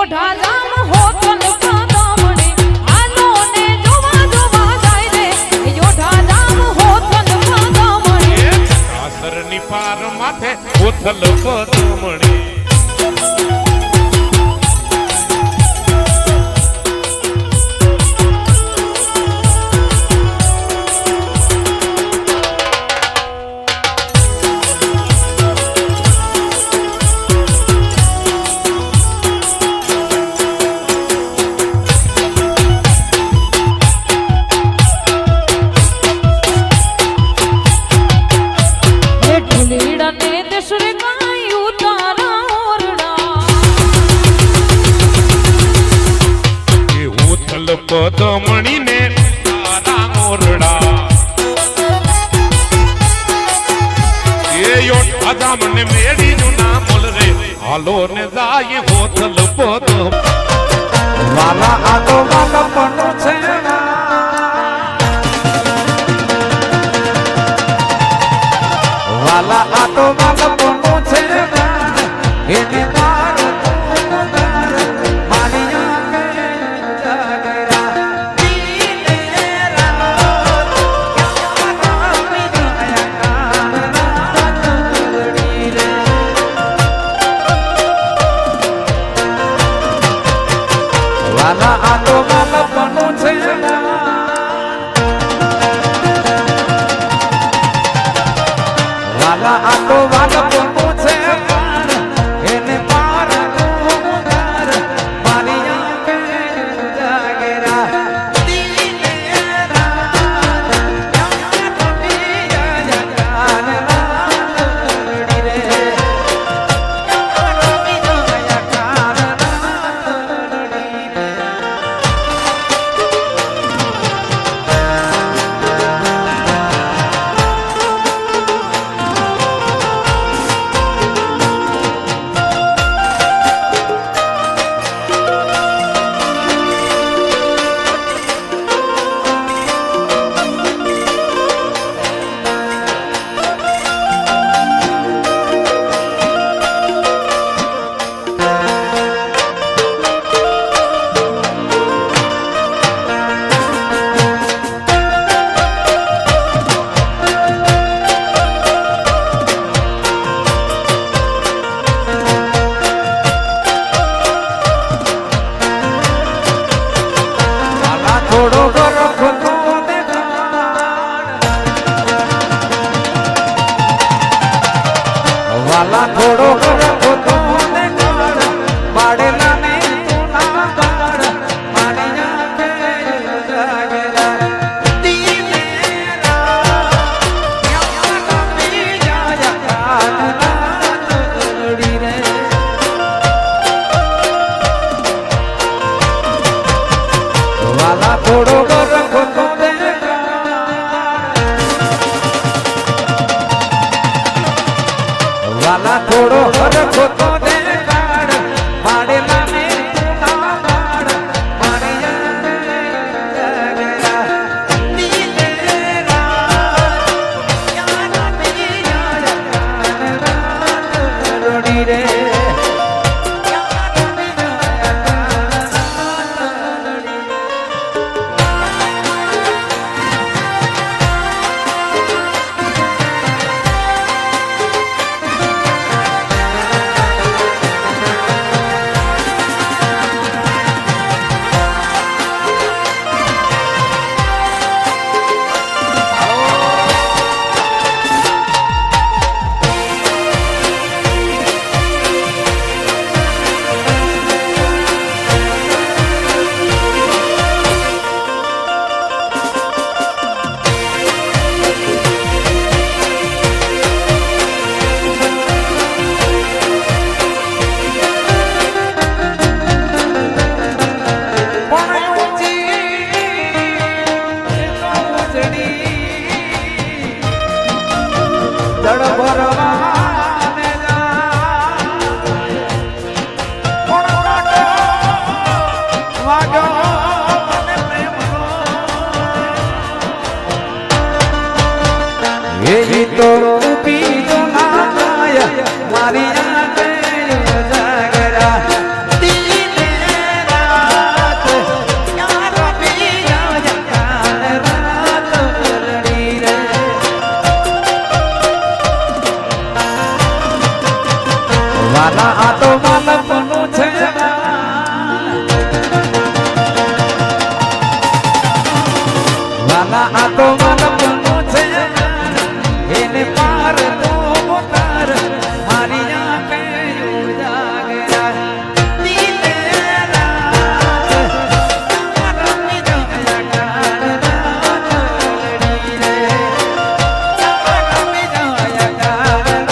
યોઢા જામ હોતન પાદામણી આલો ને જોવા જોવા જાય રે યોઢા જામ હોતન પાદામણી કાસરની પાર માથે હોતલ પદમણી પદમણી ને તારા ઓરડા એ યોઠા જામને મેળી નું નામ બોલ રે હાલો ને જાય હોતલ પદમ વાલા આટો વાલા પનો છે વાલા આટો વાલા પનો છે એને વાલા આટો વાલા પનો છે વાલા આટો વાલા પનો છે એને મારા ઉમર મારી આંખે જાગેરા દિલે રાત યા જાન લાડી રે થોડો ગરખ તો વાલા થોડો ગરખ તો પાડેલા ને તુના બાળ મારી આંખે જાગેલા દિલે રાત યા કમી જા કાનડી રે વાલા થોડો ગરખ તો વાલા થોડો ગરખ તો દેખાડ પાડેલા ને તુના બાળ મારી આંખે જાગેલા દિલે રાત યા કમી જા કાનડી રે યા કમી જા કાનડી તો માલપનું છે એને પાર તો ઉતાર મારી આંખે ઉજાગરા દિલે રાત રમી જોયા કાળની રે રમી જોયા કાળની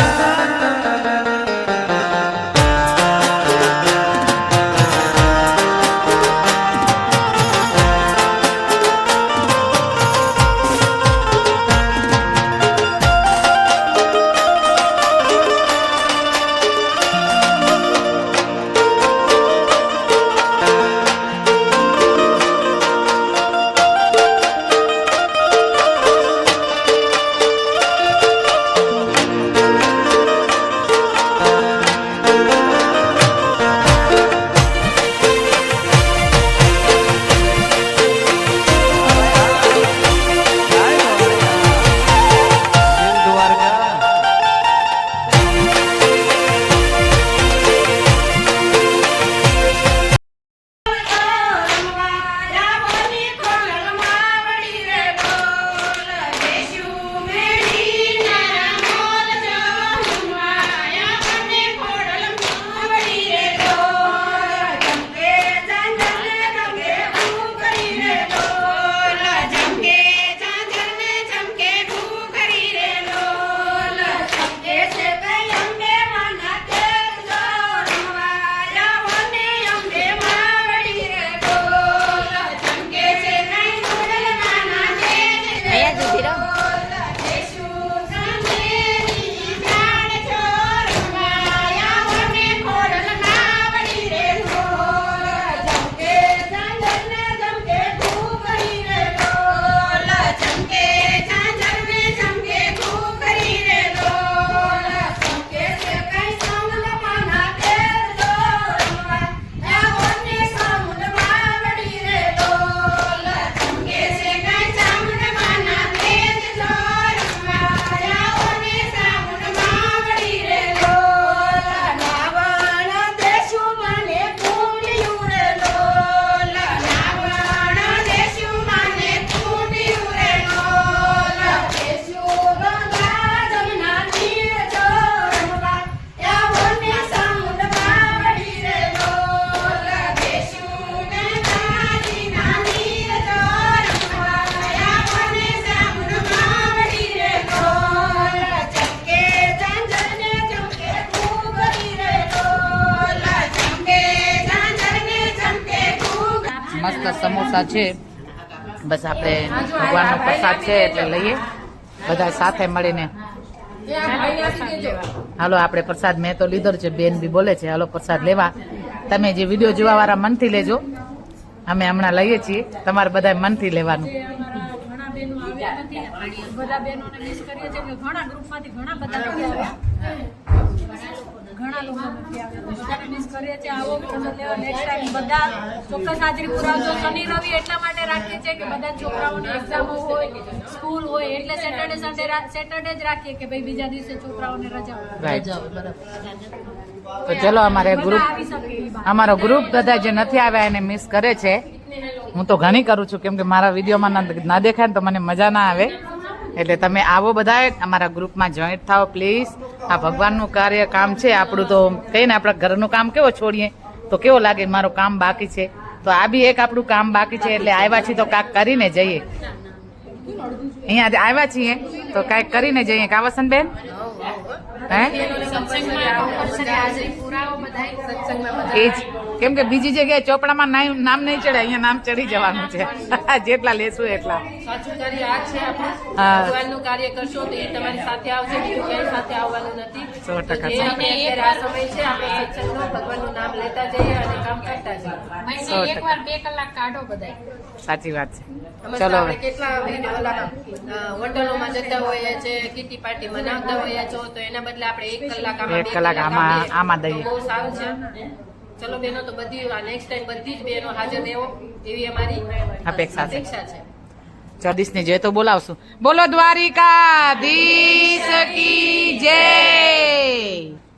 મસ્ત સમોસા છે. બસ આપણે ભગવાનનો પ્રસાદ છે એટલે લઈએ બધા સાથે મળીને. હાલો આપણે પ્રસાદ, મેં તો લીધો છે, બેન બી બોલે છે હાલો પ્રસાદ લેવા. તમે જે વિડીયો જોવા વાળા મનથી લેજો, અમે હમણાં લઈએ છીએ, તમારે બધા મનથી લેવાનું. બધા બહેનોને મિસ કરીએ છીએ કે ઘણા ગ્રુપમાંથી ઘણા બધા લોકો આવ્યા, ઘણા લોકો નથી આવ્યા, બધાને મિસ કરીએ છીએ. આવો પ્રસાદ લેવા નેક્સ્ટ ટાઈમ બધા ચોક્કસ હાજરી પુરાવજો. શનિ રવિ એટલા માટે રાખીએ છીએ કે બધા છોકરાઓની એક્ઝામો હોય, સ્કૂલ હોય, એટલે સેટરડે જ રાખીએ કે ભાઈ બીજા દિવસે છોકરાઓને રજા હોય. તો ચલો અમારો ગ્રુપ બધા જે નથી આવ્યા એને મિસ કરે છે. હું તો ઘણી કરું છું કેમ કે મારા વિડીયોમાં ના દેખાય ને તો મને મજા ના આવે. એટલે તમે આવો બધા અમારા ગ્રુપમાં જોઈન્ટ થાઓ પ્લીઝ. આ ભગવાનનું કાર્ય કામ છે આપણું, તો કહીને આપણા ઘરનું કામ કેવો છોડીએ તો કેવો લાગે, મારું કામ બાકી છે તો આ બી એક આપણું કામ બાકી છે. એટલે આવ્યા છીએ તો કાંઈક કરીને જઈએ. અહીંયા આવ્યા છીએ તો કાંઈક કરીને જઈએ. કાવસન બેન હે એ જ કેમ કે બીજી જગ્યાએ ચોપડામાં નામ નહીં ચડે, અહીંયા નામ ચડી જવાનું છે. જેટલા લેશું એટલા. સાચું કાર્ય આ છે આપણું. ભગવાનનું કાર્ય કરશો તો એ તમારી સાથે આવશે, બીજું ક્યાંય સાથે આવવાનું નથી. 100% અત્યારે આ સમય છે આપણે સત્સંગનો, ભગવાનનું નામ લેતા જઈએ અને કામ કરતા જઈએ. એકવાર 2 કલાક કાઢો બધા. સાચી વાત છે. ચલો આપણે કેટલા હોટલોમાં જતા હોઈએ છે, કિટી પાર્ટી મનાવતા હોઈએ છો, તો એના બદલે આપણે 1 કલાક આમાં દઈએ. બહુ સારું છે. ચલો બેનો, તો બધી નેક્સ્ટ ટાઈમ બધી જ બહેનો હાજર રહેવો એવી અમારી અપેક્ષા છે. છે. 24 ની જય તો બોલાવશું. બોલો દ્વારિકાધીશ કી જય.